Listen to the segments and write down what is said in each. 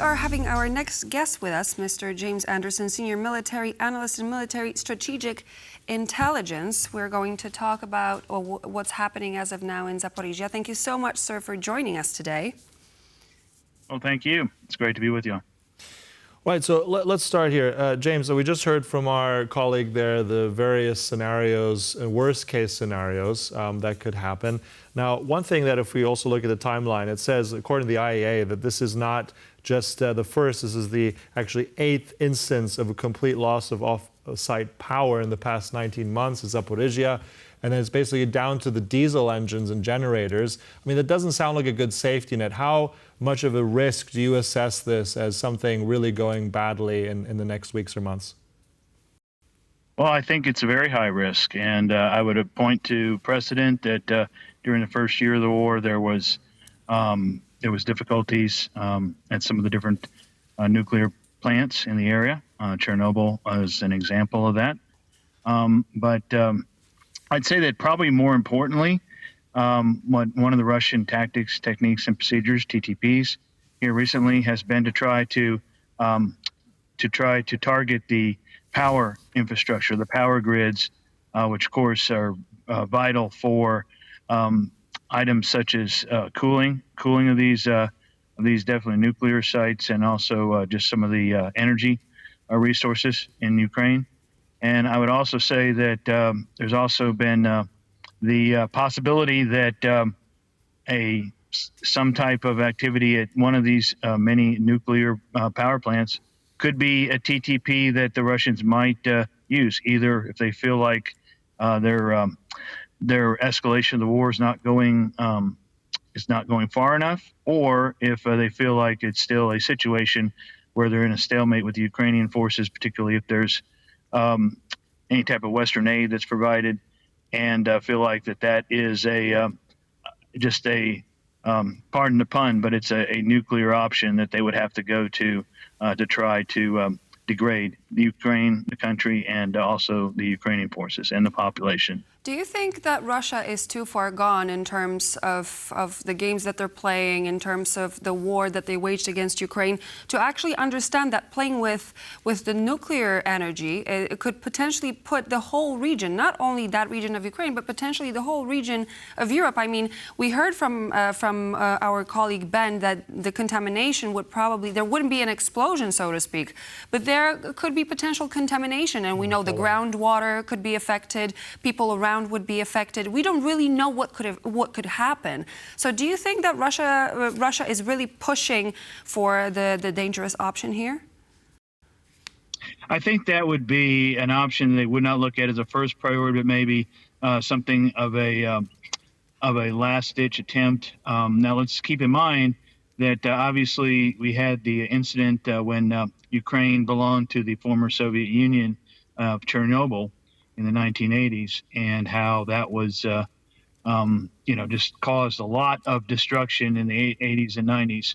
are having our next guest with us, Mr. James Anderson, Senior Military Analyst in Military Strategic Intelligence. We're going to talk about what's happening as of now in Zaporizhzhia. Thank you so much, sir, for joining us today. Well, thank you. It's great to be with you. Right, so let's start here. James, we just heard from our colleague there the various scenarios, worst-case scenarios that could happen. Now, one thing that if we also look at the timeline, it says, according to the IAEA, that this is not just the first, this is the actually 8th instance of a complete loss of off-site power in the past 19 months in Zaporizhzhia. And then it's basically down to the diesel engines and generators. I mean, that doesn't sound like a good safety net. How much of a risk do you assess this as something really going badly in the next weeks or months? Well, I think it's a very high risk. And I would point to precedent that during the first year of the war, there was difficulties at some of the different nuclear plants in the area. Chernobyl is an example of that. I'd say that probably more importantly, one of the Russian tactics, techniques, and procedures (TTPs) here recently has been to try to target the power infrastructure, the power grids, which of course are vital for items such as cooling of these definitely nuclear sites, and also just some of the energy resources in Ukraine. And I would also say that there's also been the possibility that some type of activity at one of these many nuclear power plants could be a TTP that the Russians might use, either if they feel like their escalation of the war is not going far enough, or if they feel like it's still a situation where they're in a stalemate with the Ukrainian forces, particularly if there's any type of Western aid that's provided, and feel like that is just a pardon the pun, but it's a nuclear option that they would have to go to try to degrade the Ukraine, the country, and also the Ukrainian forces and the population. Do you think that Russia is too far gone in terms of the games that they're playing, in terms of the war that they waged against Ukraine, to actually understand that playing with the nuclear energy, it could potentially put the whole region, not only that region of Ukraine, but potentially the whole region of Europe? I mean, we heard from our colleague Ben that the contamination would there wouldn't be an explosion, so to speak, but there could be potential contamination, and we know the groundwater could be affected, people around would be affected. We don't really know what could happen. So do you think that Russia is really pushing for the dangerous option here? I think that would be an option they would not look at as a first priority, but maybe something of a last-ditch attempt. Now, let's keep in mind that obviously we had the incident when Ukraine belonged to the former Soviet Union of Chernobyl in the 1980s, and how that was, just caused a lot of destruction in the 80s and 90s,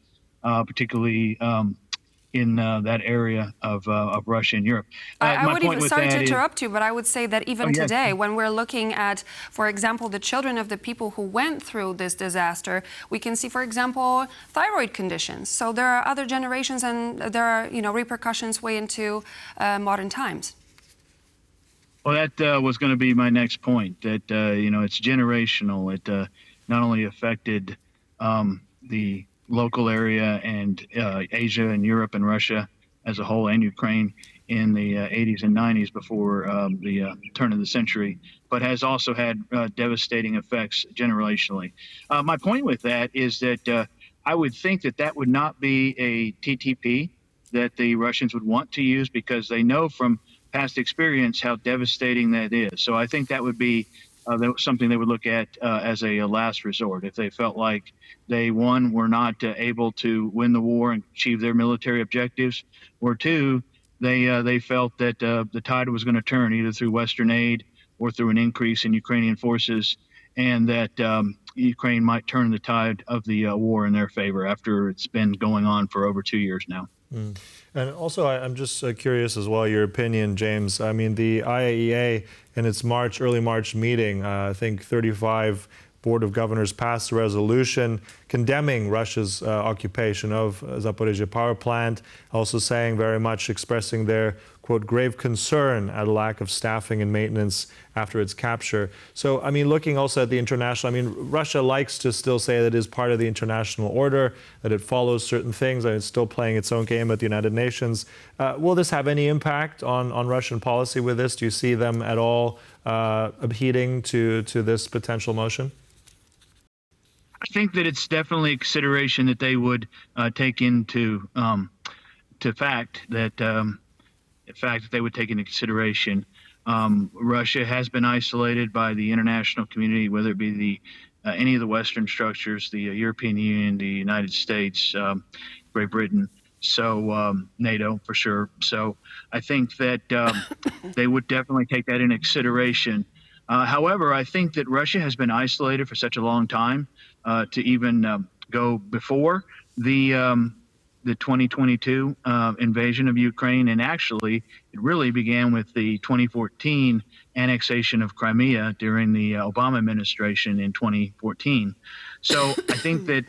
particularly in that area of Russia and Europe. I would even, sorry to interrupt you, but I would say that even today, when we're looking at, for example, the children of the people who went through this disaster, we can see, for example, thyroid conditions. So there are other generations, and there are, repercussions way into modern times. Well, that was going to be my next point, that, it's generational. It not only affected the local area and Asia and Europe and Russia as a whole, and Ukraine in the 80s and 90s before the turn of the century, but has also had devastating effects generationally. My point with that is that I would think that would not be a TTP that the Russians would want to use, because they know from past experience how devastating that is. So I think that would be something they would look at as a last resort if they felt like they, one, were not able to win the war and achieve their military objectives, or two, they felt that the tide was going to turn either through Western aid or through an increase in Ukrainian forces, and that Ukraine might turn the tide of the war in their favor after it's been going on for over 2 years now. And also, I'm just curious as well, your opinion, James. I mean, the IAEA in its early March meeting, I think 35 Board of Governors passed a resolution condemning Russia's occupation of Zaporizhzhia Power Plant, also saying very much expressing their, quote, grave concern at a lack of staffing and maintenance after its capture. So, I mean, looking also at the international, I mean, Russia likes to still say that it is part of the international order, that it follows certain things, and it's still playing its own game at the United Nations. Will this have any impact on Russian policy with this? Do you see them at all adhering to this potential motion? I think that it's definitely a consideration that they would take into fact that they would take into consideration. Russia has been isolated by the international community, whether it be any of the Western structures, the European Union, the United States, Great Britain, so NATO for sure. So I think that they would definitely take that into consideration. However, I think that Russia has been isolated for such a long time to even go before the 2022 invasion of Ukraine, and actually it really began with the 2014 annexation of Crimea during the Obama administration in 2014. So I think that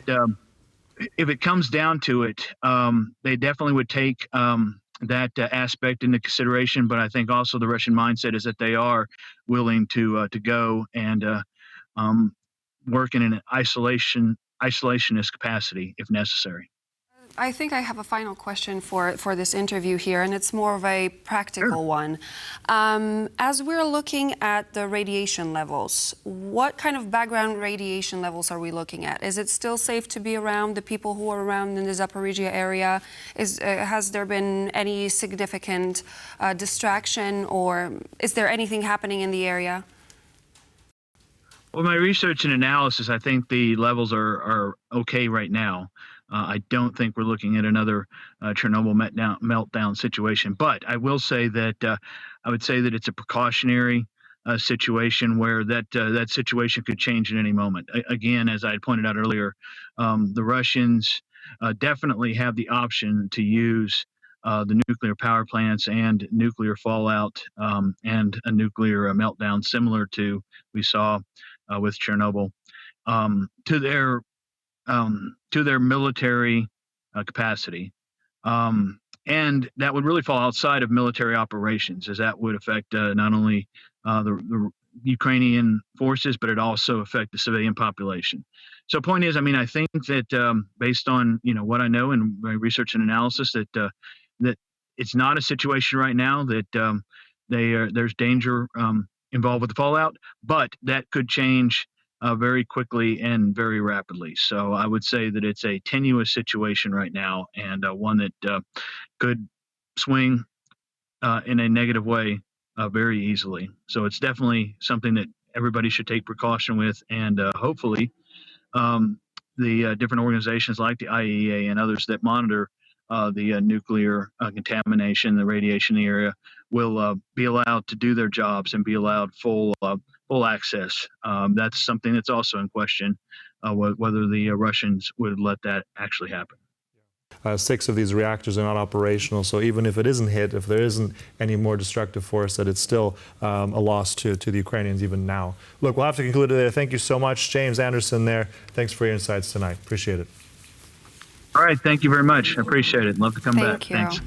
if it comes down to it, they definitely would take that aspect into consideration. But I think also the Russian mindset is that they are willing to go and work in an isolationist capacity if necessary. I think I have a final question for this interview here, and it's more of a practical one. As we're looking at the radiation levels, what kind of background radiation levels are we looking at? Is it still safe to be around the people who are around in the Zaporizhzhia area? Has there been any significant distraction, or is there anything happening in the area? Well, my research and analysis, I think the levels are okay right now. I don't think we're looking at another Chernobyl meltdown situation. But I will say that I would say that it's a precautionary situation where that situation could change at any moment. Again, as I had pointed out earlier, the Russians definitely have the option to use the nuclear power plants and nuclear fallout and a nuclear meltdown similar to we saw with Chernobyl to their military capacity. And that would really fall outside of military operations, as that would affect not only the Ukrainian forces, but it also affect the civilian population. So point is, I mean, I think that based on, what I know and my research and analysis, that it's not a situation right now that there's danger involved with the fallout, but that could change very quickly and very rapidly. So I would say that it's a tenuous situation right now, and one that could swing in a negative way very easily. So it's definitely something that everybody should take precaution with, and hopefully the different organizations like the IAEA and others that monitor the nuclear contamination, the radiation in the area, will be allowed to do their jobs and be allowed full access. That's something that's also in question, whether the Russians would let that actually happen. 6 of these reactors are not operational, so even if it isn't hit, if there isn't any more destructive force, that it's still a loss to the Ukrainians even now. Look, we'll have to conclude there. Thank you so much. James Anderson there. Thanks for your insights tonight. Appreciate it. All right. Thank you very much. I appreciate it. Love to come back. Thank you. Thanks.